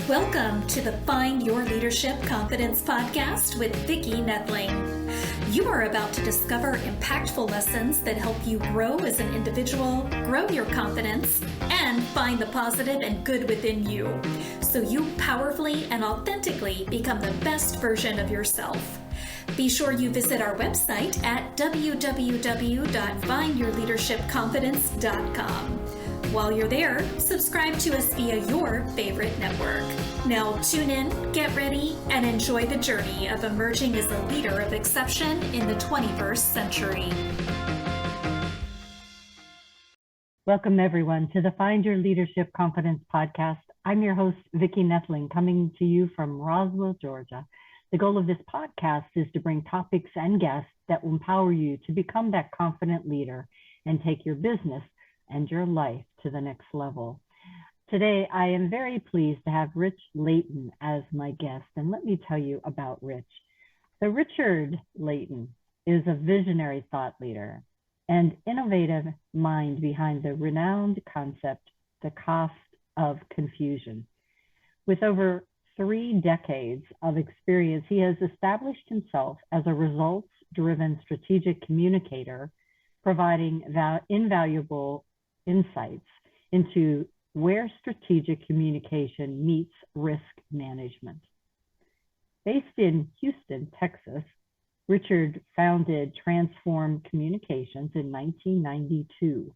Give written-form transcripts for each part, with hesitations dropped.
Welcome to the Find Your Leadership Confidence podcast with Vicki Noethling. You are about to discover impactful lessons that help you grow as an individual, grow your confidence, and find the positive and good within you, so you powerfully and authentically become the best version of yourself. Be sure you visit our website at www.findyourleadershipconfidence.com. While you're there, subscribe to us via your favorite network. Now tune in, get ready, and enjoy the journey of emerging as a leader of exception in the 21st century. Welcome, everyone, to the Find Your Leadership Confidence podcast. I'm your host, Vicki Noethling, coming to you from Roswell, Georgia. The goal of this podcast is to bring topics and guests that will empower you to become that confident leader and take your business and your life to the next level. Today, I am very pleased to have Richard Layton as my guest, and let me tell you about Rich. So Richard Layton is a visionary thought leader and innovative mind behind the renowned concept, the cost of confusion. With over 3 decades of experience, he has established himself as a results-driven strategic communicator, providing invaluable insights into where strategic communication meets risk management. Based in Houston, Texas, Richard founded Transform Communications in 1992.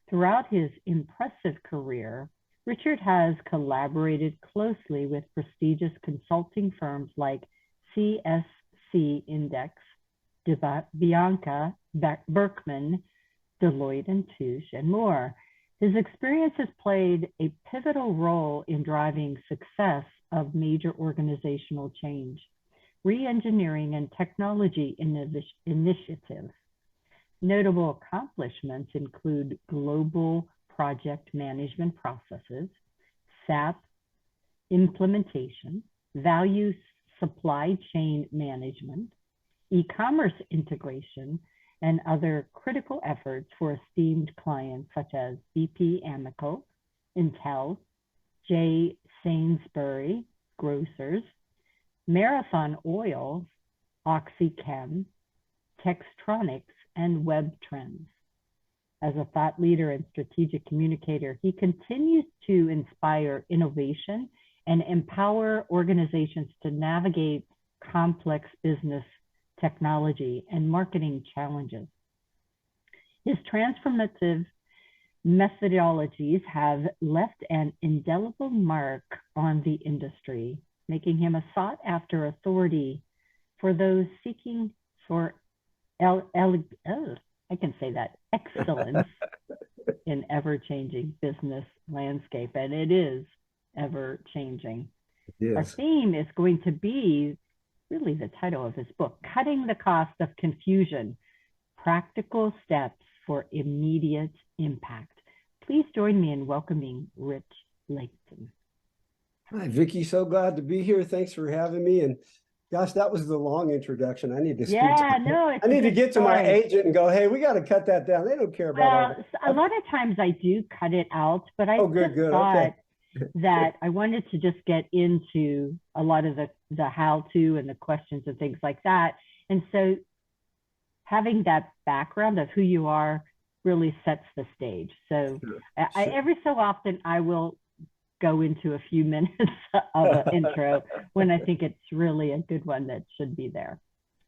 Throughout his impressive career, Richard has collaborated closely with prestigious consulting firms like CSC Index, Bianca Berkman, Deloitte & Touche, and more. His experience has played a pivotal role in driving success of major organizational change, re-engineering, and technology initiatives. Notable accomplishments include global project management processes, SAP implementation, value supply chain management, e-commerce integration, and other critical efforts for esteemed clients such as BP Amoco, Intel, J. Sainsbury Grocers, Marathon Oil, OxyChem, Textronics, and WebTrends. As a thought leader and strategic communicator, he continues to inspire innovation and empower organizations to navigate complex business technology and marketing challenges. His transformative methodologies have left an indelible mark on the industry, making him a sought-after authority for those seeking for excellence in ever-changing business landscape, and it is ever-changing. Yes. Our theme is going to be really the title of his book, Cutting the Cost of Confusion, Practical Steps for Immediate Impact. Please join me in welcoming Rich Layton. Hi, Vicki. So glad to be here. Thanks for having me. And gosh, that was the long introduction. I need to get to my agent and go, hey, we got to cut that down. They don't care about it. A lot of times I do cut it out, but I thought that I wanted to just get into a lot of the how-to and the questions and things like that. And so having that background of who you are really sets the stage. So every so often I will go into a few minutes of an intro when I think it's really a good one that should be there.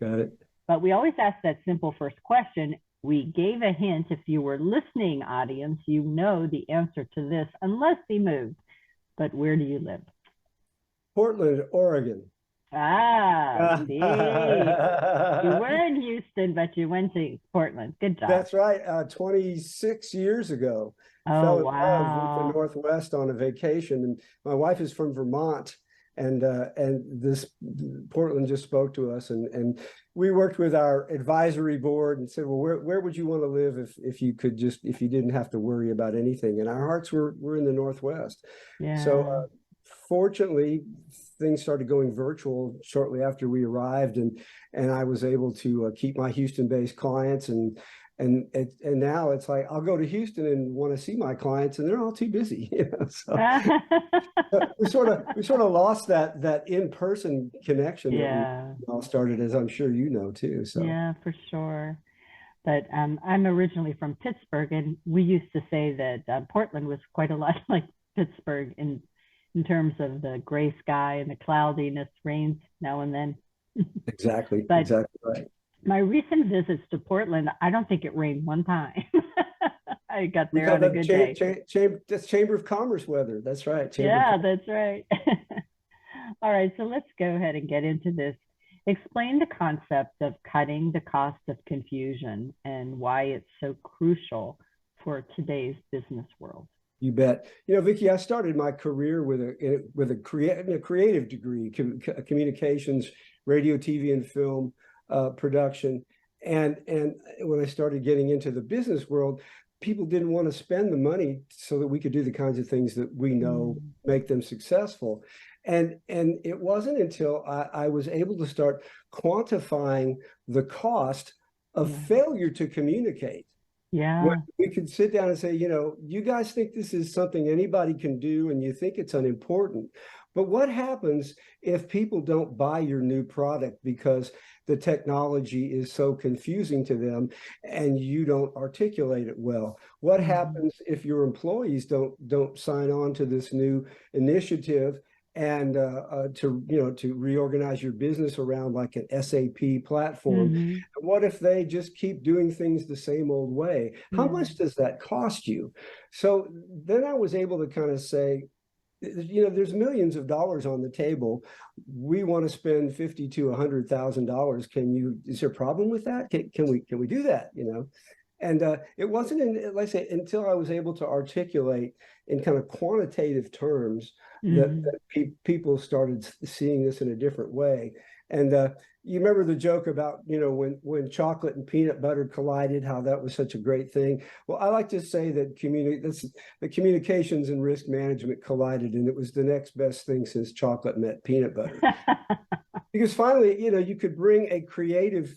Got it. But we always ask that simple first question. We gave a hint. If you were listening, audience, you know the answer to this, unless he moved. But where do you live? Portland, Oregon. See. You were in Houston, but you went to Portland. Good job. That's right. 26 years ago. Oh, wow. Fell in love with the Northwest on a vacation. And my wife is from Vermont. And this Portland just spoke to us. And we worked with our advisory board and said, well, where would you want to live if you didn't have to worry about anything? And our hearts were in the Northwest. Yeah. So fortunately, things started going virtual shortly after we arrived, and I was able to keep my Houston-based clients and And now it's like I'll go to Houston and want to see my clients, and they're all too busy. So we sort of lost that in-person connection that we all started, as I'm sure you know too. So yeah, for sure. But I'm originally from Pittsburgh, and we used to say that Portland was quite a lot like Pittsburgh in terms of the gray sky and the cloudiness, rains now and then. Exactly right. My recent visits to Portland, I don't think it rained one time. I got there on a good day. That's Chamber of Commerce weather. That's right. That's right. All right, so let's go ahead and get into this. Explain the concept of cutting the cost of confusion and why it's so crucial for today's business world. You bet. Vicki, I started my career with a creative degree, communications, radio, TV, and film production. And when I started getting into the business world, people didn't want to spend the money so that we could do the kinds of things that we know make them successful. And it wasn't until I was able to start quantifying the cost of failure to communicate. When we could sit down and say, you guys think this is something anybody can do and you think it's unimportant. But what happens if people don't buy your new product because the technology is so confusing to them and you don't articulate it well? What happens if your employees don't sign on to this new initiative and to reorganize your business around like an SAP platform? And what if they just keep doing things the same old way? How much does that cost you? So then I was able to kind of say, there's millions of dollars on the table. We want to spend $50,000 to $100,000. Is there a problem with that? Can we do that? And it wasn't, like I say, until I was able to articulate in kind of quantitative terms that people started seeing this in a different way. And you remember the joke about, when chocolate and peanut butter collided, how that was such a great thing. Well, I like to say that the communications and risk management collided, and it was the next best thing since chocolate met peanut butter. Because finally, you could bring a creative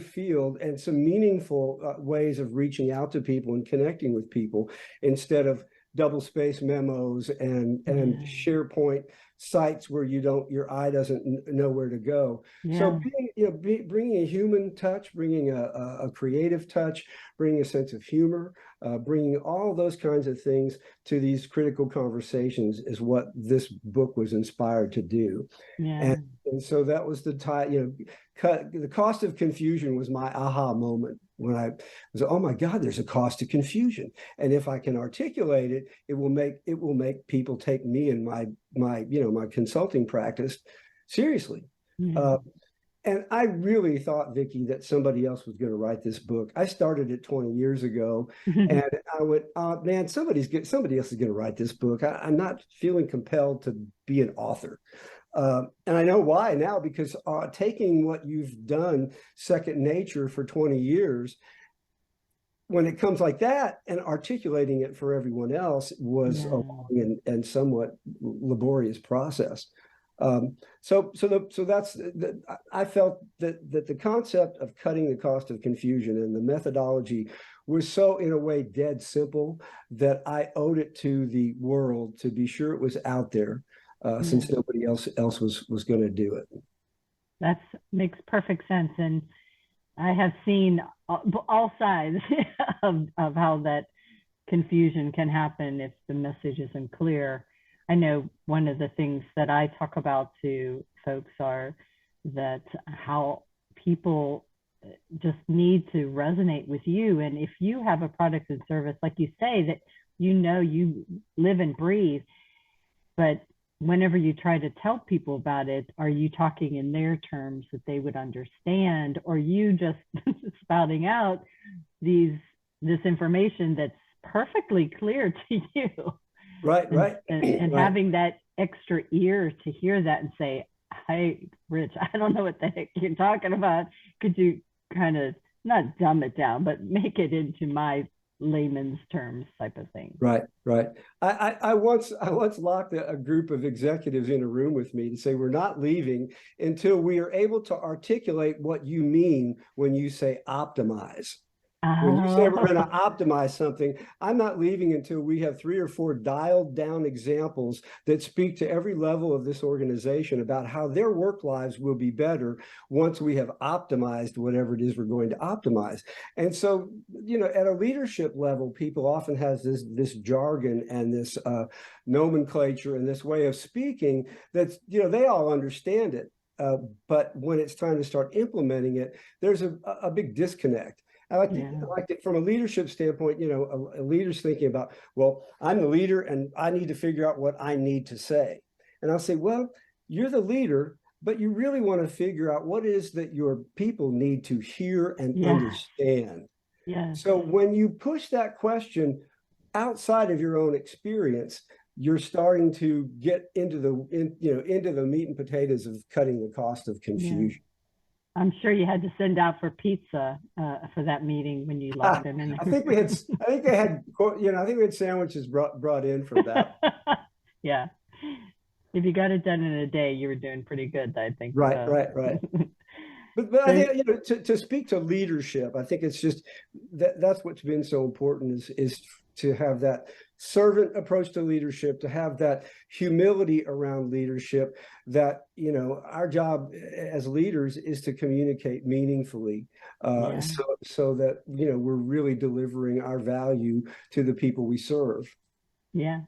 field and some meaningful ways of reaching out to people and connecting with people instead of double-space memos and SharePoint sites where your eye doesn't know where to go. So bringing a human touch, bringing a creative touch, bringing a sense of humor, bringing all those kinds of things to these critical conversations is what this book was inspired to do. And so that was the the cost of confusion was my aha moment when I was, oh my God, there's a cost to confusion. And if I can articulate it, it will make people take me and my consulting practice seriously. And I really thought, Vicki, that somebody else was going to write this book. I started it 20 years ago, and I went, man, somebody else is going to write this book. I'm not feeling compelled to be an author. And I know why now, because taking what you've done second nature for 20 years, when it comes like that and articulating it for everyone else was a long and somewhat laborious process. So that's I felt that the concept of cutting the cost of confusion and the methodology was so, in a way, dead simple that I owed it to the world to be sure it was out there. Since nobody else was going to do it. That makes perfect sense. And I have seen all sides of how that confusion can happen if the message isn't clear. I know one of the things that I talk about to folks are that how people just need to resonate with you. And if you have a product and service, like you say, that you live and breathe, but whenever you try to tell people about it, are you talking in their terms that they would understand, or you just spouting out this information that's perfectly clear to you? Right. And right. Having that extra ear to hear that and say, "Hey, Rich, I don't know what the heck you're talking about. Could you kind of not dumb it down, but make it into my layman's terms," type of thing. Right. I once locked a group of executives in a room with me to say, we're not leaving until we are able to articulate what you mean when you say optimize. When you say we're going to Oh, optimize something, I'm not leaving until we have 3 or 4 dialed down examples that speak to every level of this organization about how their work lives will be better once we have optimized whatever it is we're going to optimize. And so, at a leadership level, people often has this jargon and this nomenclature and this way of speaking that's, they all understand it. But when it's time to start implementing it, there's a big disconnect. I like it from a leadership standpoint. A leader's thinking about, well, I'm the leader and I need to figure out what I need to say. And I'll say, well, you're the leader, but you really want to figure out what it is that your people need to hear and understand. Yes. So when you push that question outside of your own experience, you're starting to get into the meat and potatoes of cutting the cost of confusion. Yeah. I'm sure you had to send out for pizza for that meeting when you locked them in. I think they had sandwiches brought in for that. Yeah. If you got it done in a day, you were doing pretty good, I think. Right. But I think, to speak to leadership, I think it's just that's what's been so important is to have that servant approach to leadership, to have that humility around leadership, that, our job as leaders is to communicate meaningfully, so that, we're really delivering our value to the people we serve. Yeah.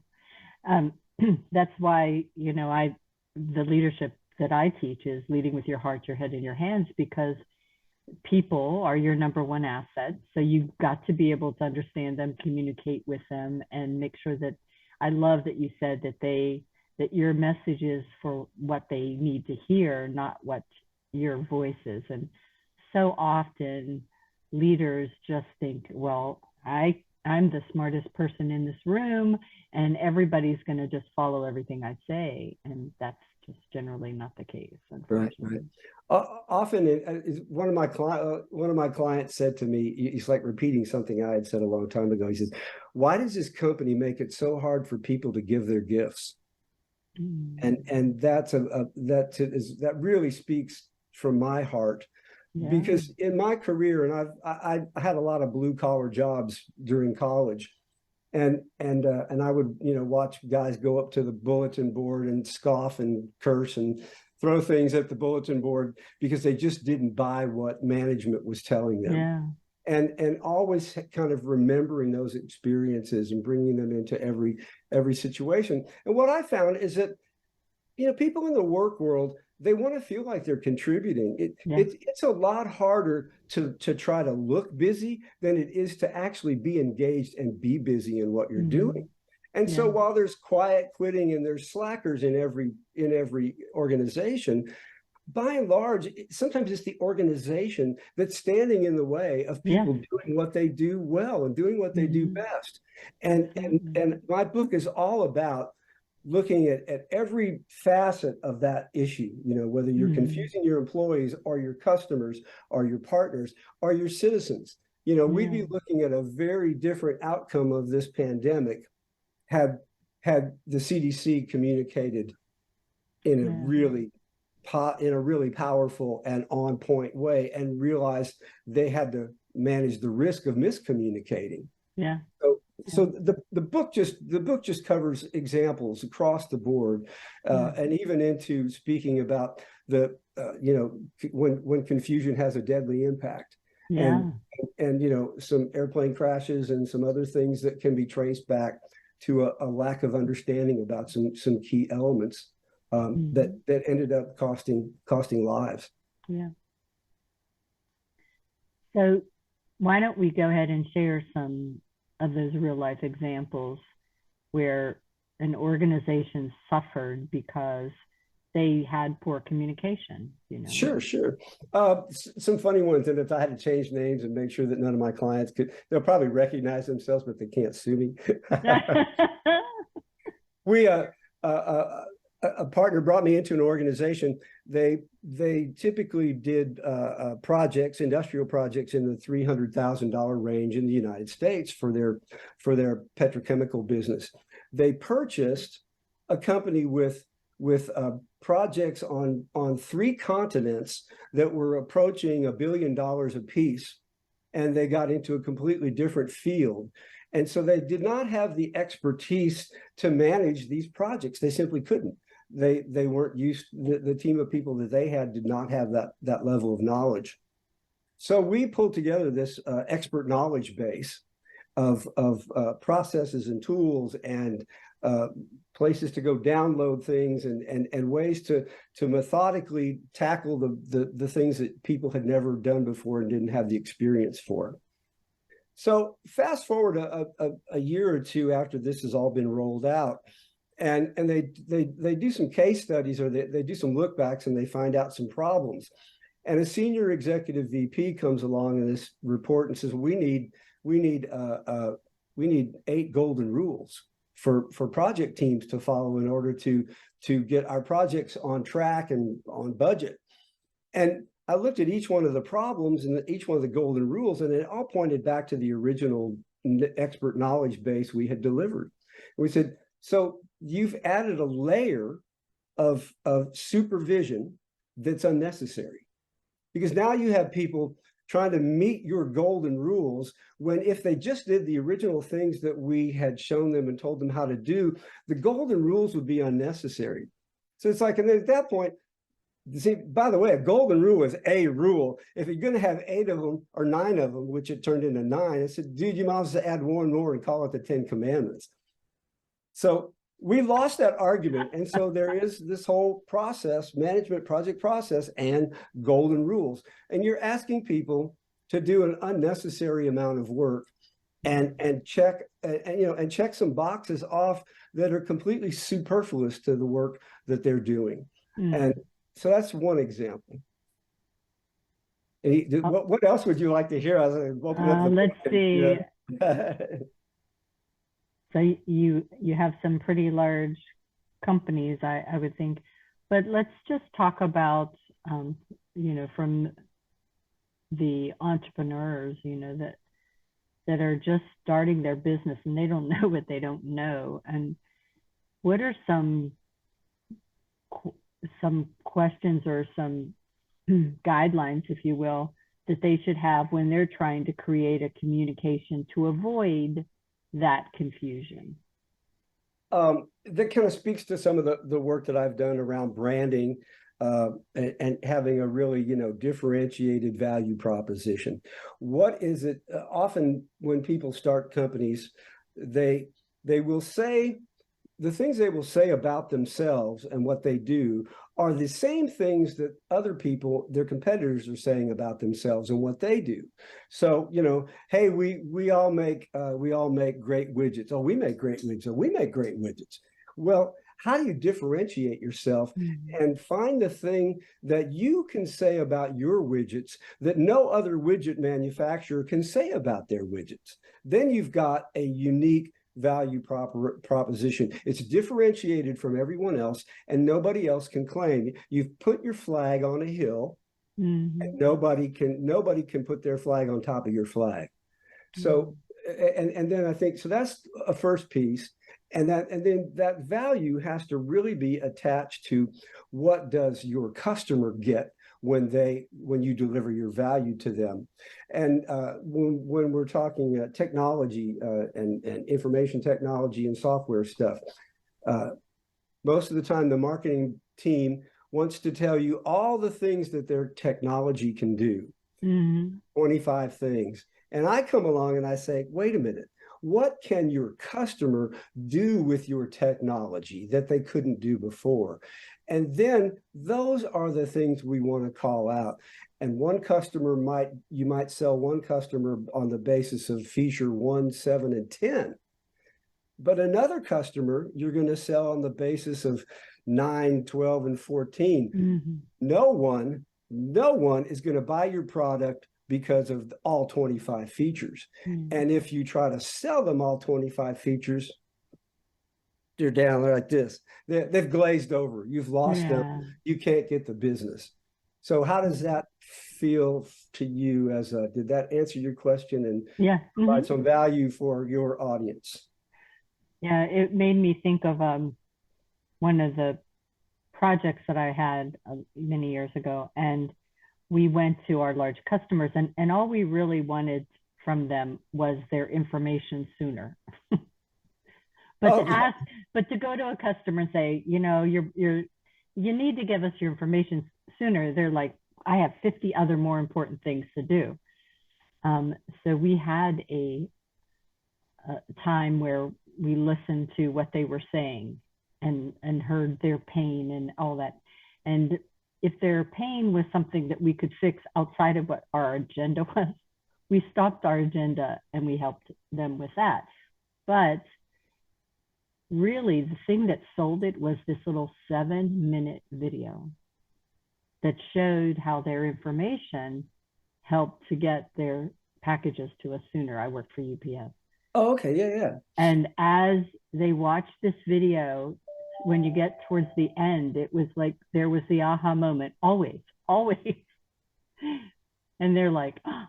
That's why, the leadership that I teach is leading with your heart, your head, and your hands, because people are your number one asset. So you've got to be able to understand them, communicate with them, and make sure that, I love that you said that your message is for what they need to hear, not what your voice is. And so often leaders just think, well, I'm the smartest person in this room and everybody's going to just follow everything I say. And that's just generally not the case, unfortunately. Right. Often, one of my clients said to me, he's like repeating something I had said a long time ago. He says, "Why does this company make it so hard for people to give their gifts?" And that really speaks from my heart. Yeah. Because in my career, and I had a lot of blue collar jobs during college, and I would watch guys go up to the bulletin board and scoff and curse and throw things at the bulletin board because they just didn't buy what management was telling them. Yeah. And always kind of remembering those experiences and bringing them into every situation. And what I found is that people in the work world, they want to feel like they're contributing. It's a lot harder to try to look busy than it is to actually be engaged and be busy in what you're doing. And so while there's quiet quitting and there's slackers in every organization, by and large, sometimes it's the organization that's standing in the way of people doing what they do well and doing what they do best. And my book is all about looking at every facet of that issue, whether you're confusing your employees or your customers or your partners or your citizens. We'd be looking at a very different outcome of this pandemic had the CDC communicated in a really powerful and on point way and realized they had to manage the risk of miscommunicating. Yeah. So the book just covers examples across the board, and even into speaking about the when confusion has a deadly impact, and some airplane crashes and some other things that can be traced back to a lack of understanding about some key elements that ended up costing lives. Yeah. So why don't we go ahead and share some of those real life examples where an organization suffered because they had poor communication? Sure. Some funny ones, and if I had to change names and make sure that none of my clients they'll probably recognize themselves, but they can't sue me. A partner brought me into an organization. They typically did industrial projects in the $300,000 range in the United States for their petrochemical business. They purchased a company with projects on 3 continents that were approaching $1 billion a piece, and they got into a completely different field. And so they did not have the expertise to manage these projects. They simply couldn't. They weren't used, the team of people that they had did not have that level of knowledge. So we pulled together this expert knowledge base of processes and tools and places to go download things and ways to methodically tackle the things that people had never done before and didn't have the experience for. So fast forward a year or two after this has all been rolled out, and they do some case studies, or they do some look backs, and they find out some problems. And a senior executive VP comes along in this report and says, we need 8 golden rules for project teams to follow in order to get our projects on track and on budget. And I looked at each one of the problems and each one of the golden rules, and it all pointed back to the original expert knowledge base we had delivered. And we said, so you've added a layer of supervision that's unnecessary, because now you have people trying to meet your golden rules, when if they just did the original things that we had shown them and told them how to do, the golden rules would be unnecessary. So it's like, and then at that point, see, by the way, a golden rule is a rule. If you're going to have 8 of them or 9 of them, which it turned into 9, I said, dude, you might as well add 1 more and call it the 10 Commandments. So we lost that argument. And so there is this whole process, management project process and golden rules. And you're asking people to do an unnecessary amount of work and check and check some boxes off that are completely superfluous to the work that they're doing. And so that's one example. What else would you like to hear? Let's see. So you have some pretty large companies, I would think, but let's just talk about, from the entrepreneurs, that are just starting their business and they don't know what they don't know. And what are some questions or some guidelines, if you will, that they should have when they're trying to create a communication to avoid that confusion? That kind of speaks to some of the work that I've done around branding and having a really, differentiated value proposition. What is it? Often when people start companies, they will say, the things they will say about themselves and what they do are the same things that other people, their competitors, are saying about themselves and what they do. So, hey, we all make great widgets. Oh, we make great widgets. Oh, we make great widgets. Well, how do you differentiate yourself and find the thing that you can say about your widgets that no other widget manufacturer can say about their widgets? Then you've got a unique value proposition. It's differentiated from everyone else, and nobody else can claim. You've put your flag on a hill, and nobody can put their flag on top of your flag. So, and then I think so. That's a first piece, and then that value has to really be attached to what does your customer get when you deliver your value to them. And when we're talking technology and information technology and software stuff, most of the time the marketing team wants to tell you all the things that their technology can do, 25 things. And I come along and I say, wait a minute, what can your customer do with your technology that they couldn't do before? And then those are the things we want to call out. And you might sell one customer on the basis of feature 1, 7, and 10. But another customer, you're going to sell on the basis of 9, 12, and 14. No one is going to buy your product because of all 25 features. And if you try to sell them all 25 features, they're down there like this. They've glazed over. You've lost them. You can't get the business. So how does that feel to you did that answer your question and provide some value for your audience? Yeah, it made me think of one of the projects that I had many years ago. And we went to our large customers, and all we really wanted from them was their information sooner. But to go to a customer and say, you know, you need to give us your information sooner. They're like, I have 50 other more important things to do. So we had a time where we listened to what they were saying and heard their pain and all that. And if their pain was something that we could fix outside of what our agenda was, we stopped our agenda and we helped them with that. But really, the thing that sold it was this little 7-minute video that showed how their information helped to get their packages to us sooner. I work for UPS. Oh, okay. Yeah. And as they watched this video, when you get towards the end, it was like there was the aha moment, always. And they're like, oh,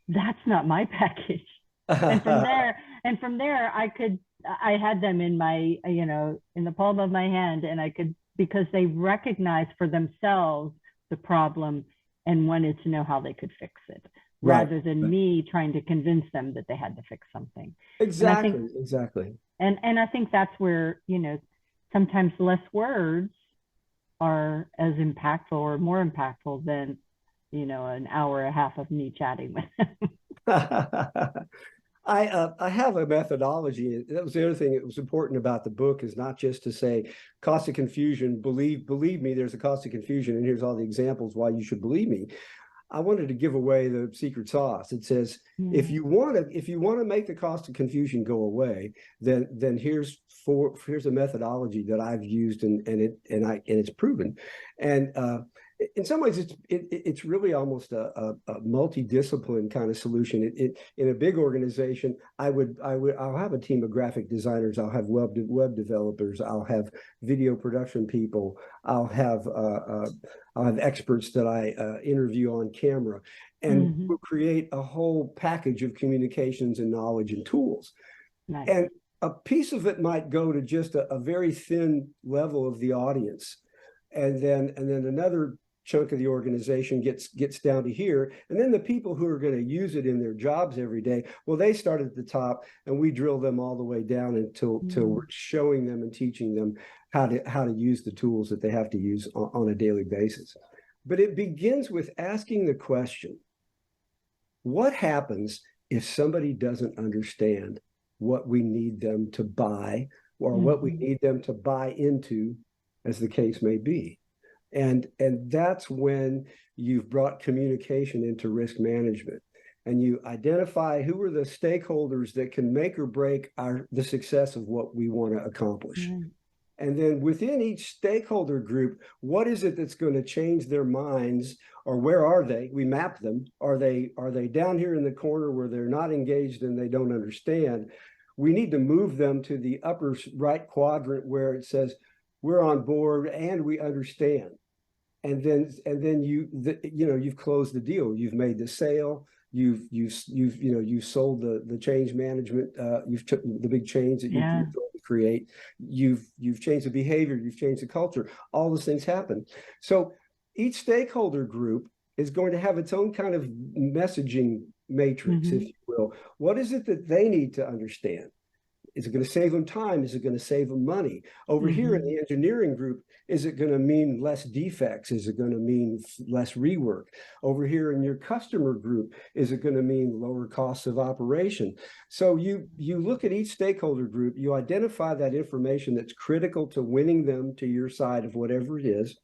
that's not my package. And from there, I had them in my, you know, in the palm of my hand, and I could, because they recognized for themselves the problem and wanted to know how they could fix it, rather than me trying to convince them that they had to fix something. Exactly. And I think that's where, you know, sometimes less words are as impactful or more impactful than, you know, an hour and a half of me chatting with them. I have a methodology. That was the other thing that was important about the book, is not just to say cost of confusion, believe me, there's a cost of confusion, and here's all the examples why you should believe me. I wanted to give away the secret sauce. It says, if you want to make the cost of confusion go away, then here's a methodology that I've used and it's proven. And in some ways, it's really almost a multidiscipline kind of solution. In a big organization, I'll have a team of graphic designers, I'll have web developers, I'll have video production people, I'll have experts that I interview on camera, and we'll create a whole package of communications and knowledge and tools. Nice. And a piece of it might go to just a very thin level of the audience, and then another chunk of the organization gets down to here, and then the people who are going to use it in their jobs every day, well, they start at the top, and we drill them all the way down until we're showing them and teaching them how to use the tools that they have to use on a daily basis. But it begins with asking the question, what happens if somebody doesn't understand what we need them to buy, or what we need them to buy into, as the case may be? And that's when you've brought communication into risk management, and you identify who are the stakeholders that can make or break the success of what we want to accomplish. And then within each stakeholder group, what is it that's going to change their minds, or where are they? We map them. Are they down here in the corner where they're not engaged and they don't understand? We need to move them to the upper right quadrant where it says, we're on board and we understand. And then you've closed the deal. You've made the sale. You've sold the change management. You've took the big change that you create. You've changed the behavior. You've changed the culture. All those things happen. So each stakeholder group is going to have its own kind of messaging matrix, if you will. What is it that they need to understand? Is it going to save them time? Is it going to save them money? Over here in the engineering group, is it going to mean less defects? Is it going to mean less rework? Over here in your customer group, is it going to mean lower costs of operation? So you look at each stakeholder group, you identify that information that's critical to winning them to your side of whatever it is,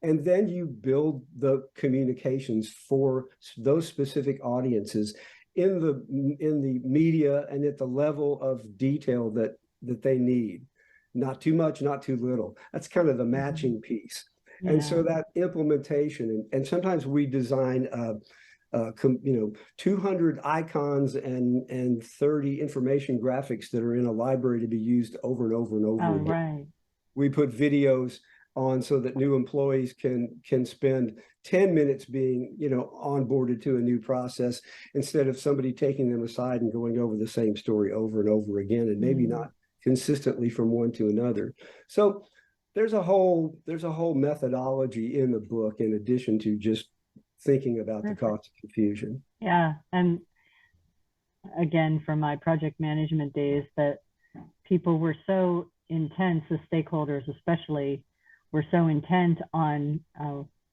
and then you build the communications for those specific audiences in the media and at the level of detail that they need. Not too much, not too little. That's kind of the matching piece. And so that implementation, and sometimes we design 200 icons and 30 information graphics that are in a library to be used over and over and over again. Right. We put videos on so that new employees can spend 10 minutes being, onboarded to a new process, instead of somebody taking them aside and going over the same story over and over again, and maybe not consistently from one to another. So there's a whole methodology in the book, in addition to just thinking about the Perfect. cost of confusion. Yeah. And again, from my project management days, that people were so intense, the stakeholders especially, were so intent on,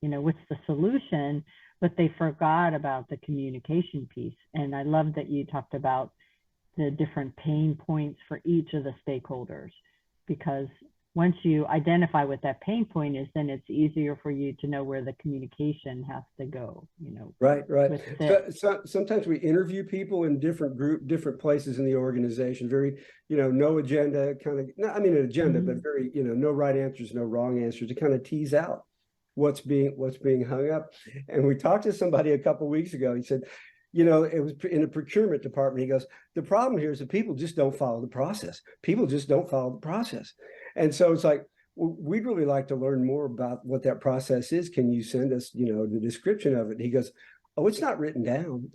what's the solution, but they forgot about the communication piece. And I love that you talked about the different pain points for each of the stakeholders, because once you identify what that pain point is, then it's easier for you to know where the communication has to go, Right. So sometimes we interview people in different places in the organization, very, no agenda kind of, an agenda, but very, no right answers, no wrong answers, to kind of tease out what's being hung up. And we talked to somebody a couple of weeks ago. He said, it was in the procurement department. He goes, the problem here is that people just don't follow the process. People just don't follow the process. And so it's like, we'd really like to learn more about what that process is. Can you send us, the description of it? And he goes, oh, it's not written down.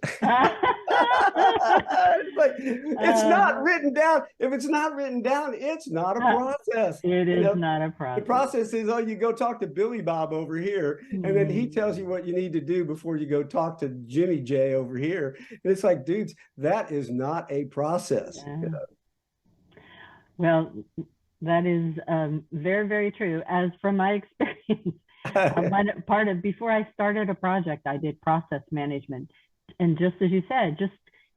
It's not written down. If it's not written down, it's not a process. It is not a process. The process is, you go talk to Billy Bob over here, and then he tells you what you need to do before you go talk to Jimmy J over here. And it's like, dudes, that is not a process. Yeah. Well, that is very, very true. As from my experience, before I started a project, I did process management. And just as you said, just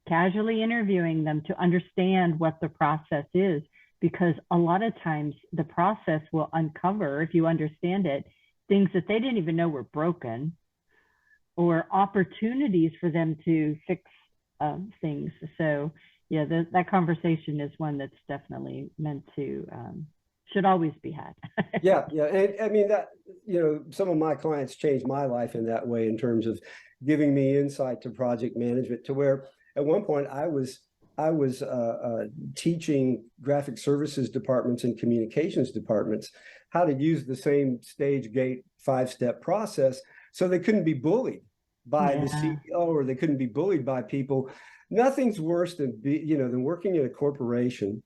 casually interviewing them to understand what the process is, because a lot of times the process will uncover, if you understand it, things that they didn't even know were broken, or opportunities for them to fix things. So yeah, that conversation is one that's definitely meant to, should always be had. Yeah. And that, some of my clients changed my life in that way, in terms of giving me insight to project management, to where at one point I was teaching graphic services departments and communications departments how to use the same stage gate 5-step process, so they couldn't be bullied by the CEO, or they couldn't be bullied by people. Nothing's worse than than working in a corporation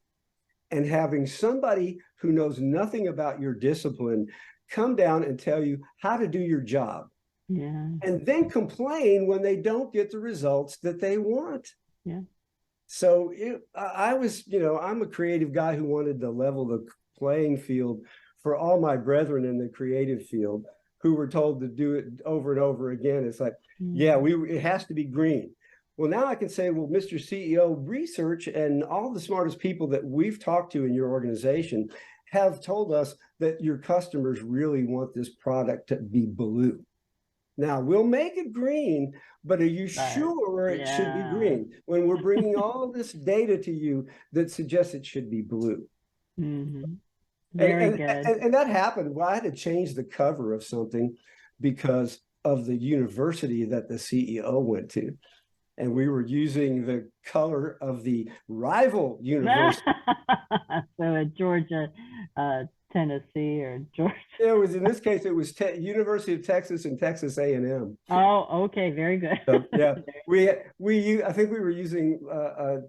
and having somebody who knows nothing about your discipline come down and tell you how to do your job. Yeah. And then complain when they don't get the results that they want. Yeah. So I'm a creative guy who wanted to level the playing field for all my brethren in the creative field, who were told to do it over and over again. It's like, it has to be green. Well, now I can say, well, Mr. CEO, research and all the smartest people that we've talked to in your organization have told us that your customers really want this product to be blue. Now, we'll make it green, but are you sure it should be green, when we're bringing all this data to you that suggests it should be blue? Mm-hmm. Very good. And that happened. Well, I had to change the cover of something because of the university that the CEO went to. And we were using the color of the rival university. So at Georgia, Tennessee, or Georgia. It was, in this case, it was University of Texas and Texas A&M. Oh, okay, very good. So, yeah, I think we were using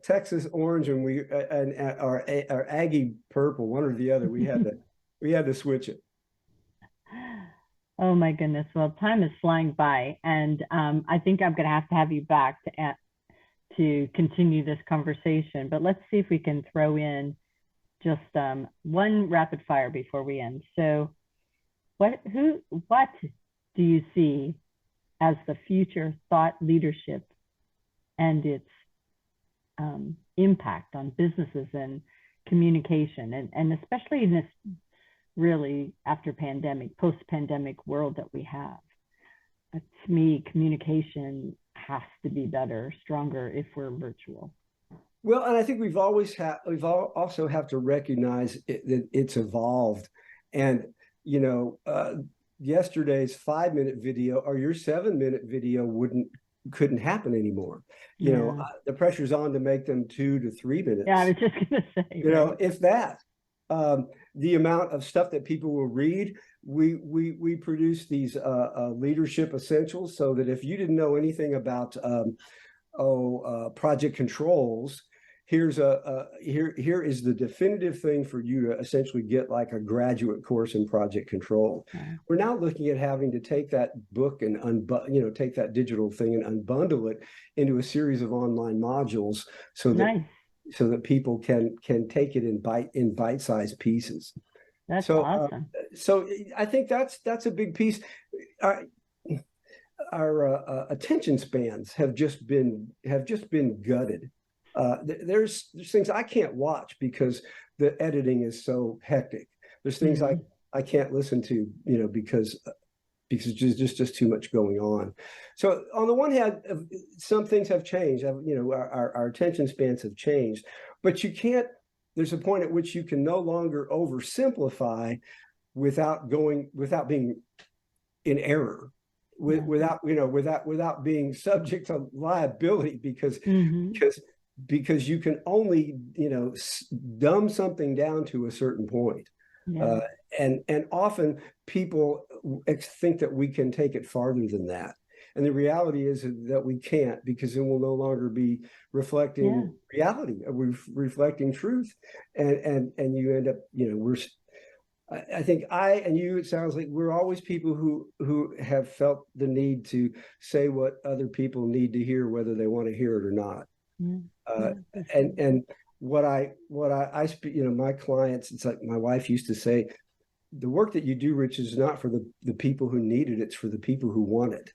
Texas orange, and our Aggie purple, one or the other. We had to switch it. Oh my goodness. Well, time is flying by, and I think I'm going to have you back to continue this conversation. But let's see if we can throw in just one rapid fire before we end. So, what do you see as the future thought leadership and its impact on businesses and communication, and especially in this really post-pandemic world that we have? To me, communication has to be better, stronger if we're virtual. Well, and I think we've also have to recognize that it's evolved. And, yesterday's 5-minute video or your 7-minute video couldn't happen anymore. The pressure's on to make them 2 to 3 minutes. Yeah, I was just going to say. If that. The amount of stuff that people will read, we produce these leadership essentials, so that if you didn't know anything about project controls, here is the definitive thing for you to essentially get like a graduate course in project control. We're now looking at having to take that book and take that digital thing and unbundle it into a series of online modules so that people can take it in bite-sized pieces. That's awesome. So I think that's a big piece. Our attention spans have just been gutted. There's things I can't watch because the editing is so hectic. There's things I can't listen to, because there's just too much going on. So on the one hand, some things have changed. Our attention spans have changed, but there's a point at which you can no longer oversimplify without being in error. Without being subject to liability, because you can only dumb something down to a certain point. And often people think that we can take it farther than that, and the reality is that we can't, because then we'll no longer be reflecting reality. We're reflecting truth, and you end up I think I and you, it sounds like we're always people who have felt the need to say what other people need to hear, whether they want to hear it or not. And what I my clients, it's like my wife used to say, the work that you do, Rich, is not for the people who need it, it's for the people who want it.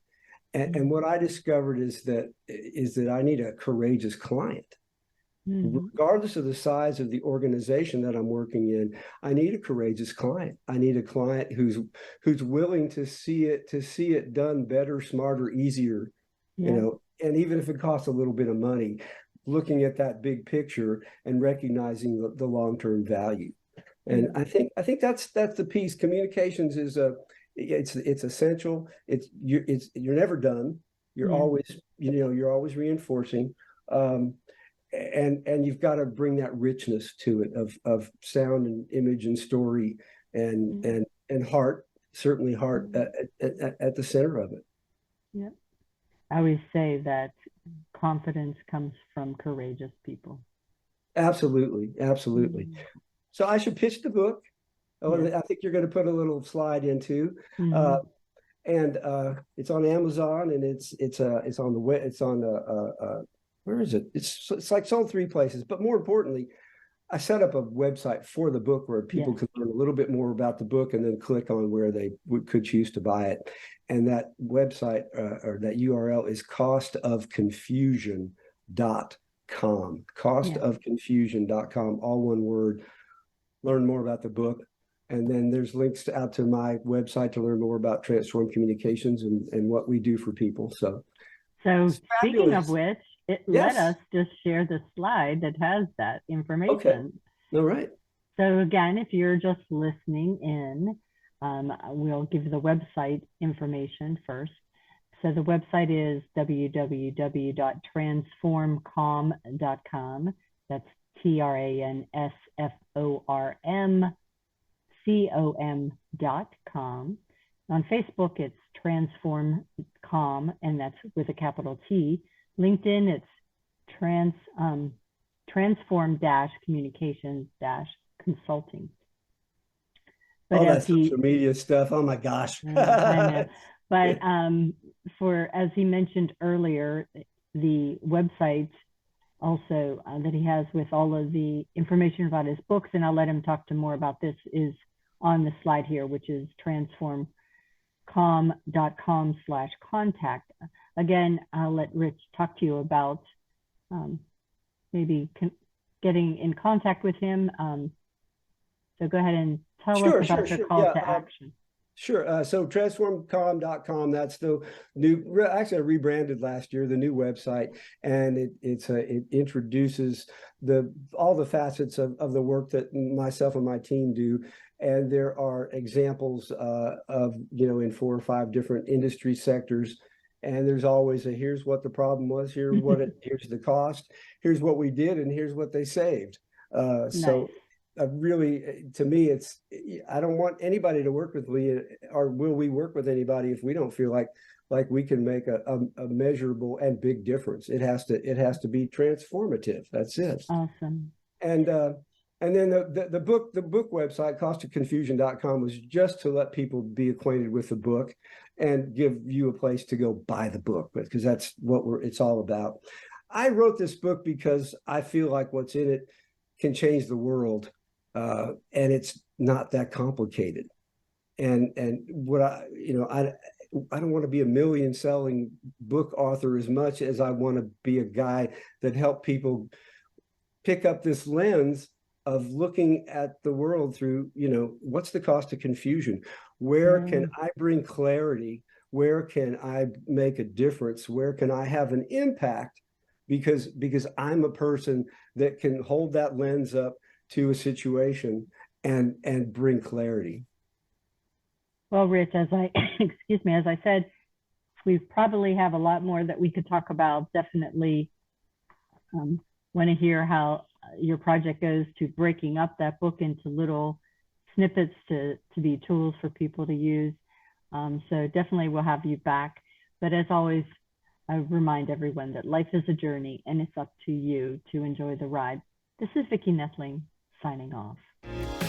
And what I discovered is that I need a courageous client. Regardless of the size of the organization that I'm working in, I need a courageous client. I need a client who's willing to see it done better, smarter, easier, and even if it costs a little bit of money, looking at that big picture and recognizing the long-term value. And I think that's the piece. Communications is it's essential. You're never done. You're always reinforcing. And you've got to bring that richness to it of sound and image and story and heart, certainly heart at the center of it. Yeah. I always say that confidence comes from courageous people. Absolutely. So I should pitch the book. I think you're going to put a little slide into, and it's on Amazon, and it's on the web. It's on where is it? It's like sold 3 places, but more importantly, I set up a website for the book where people could learn a little bit more about the book and then click on where they could choose to buy it. And that website or that URL is costofconfusion.com. Costofconfusion.com, all one word. Learn more about the book. And then there's links out to my website to learn more about Transform Communications and what we do for people. So speaking of which, let us just share the slide that has that information. Okay. All right. So again, if you're just listening in, we'll give you the website information first. So the website is www.transformcom.com. That's transformcom.com. On Facebook, it's Transform.com, and that's with a capital T. LinkedIn, it's transform-communications-consulting. But that's social media stuff. Oh my gosh. I know. But as he mentioned earlier, the website also that he has with all of the information about his books, and I'll let him talk to more about this, is on the slide here, which is transformcom.com/contact. Again, I'll let Rich talk to you about maybe getting in contact with him. So go ahead and tell us about your call to action. Sure. So transformcom.com, that's the new, actually I rebranded last year, the new website, and it introduces all the facets of the work that myself and my team do. And there are examples of, in 4 or 5 different industry sectors. And there's always here's what the problem was, here's the cost, here's what we did, and here's what they saved. Nice. So really, to me, I don't want anybody to work with me, or will we work with anybody if we don't feel like we can make a measurable and big difference. It has to be transformative. That's it. Awesome. And then the book website, costofconfusion.com, was just to let people be acquainted with the book and give you a place to go buy the book, because that's what it's all about. I wrote this book because I feel like what's in it can change the world, and it's not that complicated. And what I don't want to be a million selling book author as much as I want to be a guy that help people pick up this lens of looking at the world through, what's the cost of confusion? Where can I bring clarity? Where can I make a difference? Where can I have an impact? Because I'm a person that can hold that lens up to a situation and bring clarity. Well, Rich, as I said, we probably have a lot more that we could talk about. Definitely want to hear how your project goes to breaking up that book into little snippets to be tools for people to use. So definitely we'll have you back. But as always, I remind everyone that life is a journey and it's up to you to enjoy the ride. This is Vicki Noethling signing off.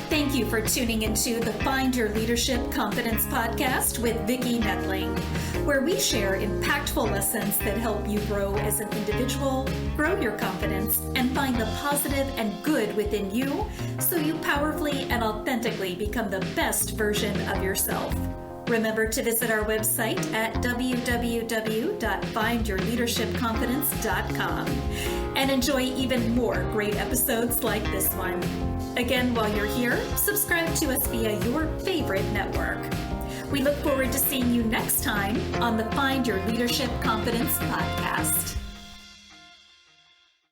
Thank you for tuning into the Find Your Leadership Confidence podcast with Vicki Noethling, where we share impactful lessons that help you grow as an individual, grow your confidence, and find the positive and good within you so you powerfully and authentically become the best version of yourself. Remember to visit our website at www.findyourleadershipconfidence.com and enjoy even more great episodes like this one. Again, while you're here, subscribe to us via your favorite network. We look forward to seeing you next time on the Find Your Leadership Confidence podcast.